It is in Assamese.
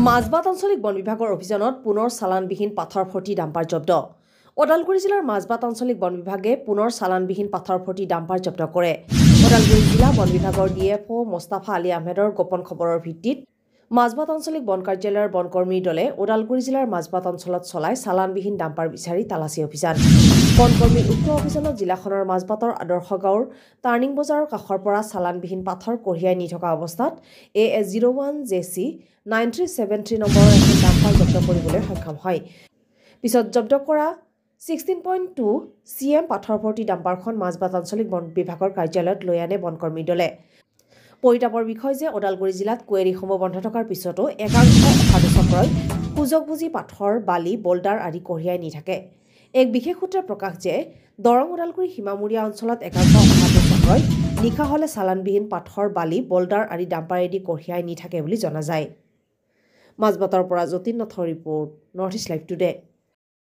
মাজবাট আঞ্চলিক বন বিভাগৰ অভিযানত পুনৰ চালানবিহীন পাথৰ ভৰ্তি ডাম্পাৰ জব্দ। ওদালগুৰি জিলাৰ মাজবাট আঞ্চলিক বন বিভাগে পুনৰ চালানবিহীন পাথৰ ভৰ্তি ডাম্পাৰ জব্দ কৰে। ওদালগুৰি জিলা বন বিভাগৰ ডিএফঅ মোস্তাফা আলী আহমেদৰ গোপন খবৰৰ ভিত্তিত মাজবাট আঞ্চলিক বন কাৰ্যালয়ৰ বনকৰ্মীৰ দলে ওদালগুৰি জিলাৰ মাজবাট অঞ্চলত চলাই চালানবিহীন ডাম্পাৰ বিচাৰি তালাচী অভিযান। বনকৰ্মীৰ উক্ত অভিযানত জিলাখনৰ মাজবাটৰ আদৰ্শ গাঁৱৰ টাৰ্ণিং বজাৰৰ কাষৰ পৰা চালানবিহীন পাথৰ কঢ়িয়াই নি থকা অৱস্থাত AS01JC 9373 নম্বৰৰ এখন ডাম্পাৰ জব্দ কৰিবলৈ সক্ষম হয়। পিছত জব্দ কৰা 16.2 cm পাথৰ ভৰ্তি ডাম্পাৰখন মাজবাট আঞ্চলিক বন বিভাগৰ কাৰ্যালয়ত লৈ আনে বনকৰ্মীৰ দলে। পৰিতাপৰ বিষয় যে ওদালগুৰি জিলাত কুৱেৰীসমূহ বন্ধ থকাৰ পিছতো একাংশ অসাধু চক্ৰই সুযোগ বুজি পাথৰ বালি বোল্ডাৰ আদি কঢ়িয়াই নি থাকে। এক বিশেষ সূত্ৰে প্ৰকাশ যে দৰং ওদালগুৰি সীমামূৰীয়া অঞ্চলত একাংশ অসাধু চক্ৰই নিশা হলে চালানবিহীন পাথৰ বালি বোল্ডাৰ আদি ডাম্পাৰেদি কঢ়িয়াই নি থাকে বুলি জনা যায়। মাজবাটৰ পৰা যতীন নাথৰ report, north east live today.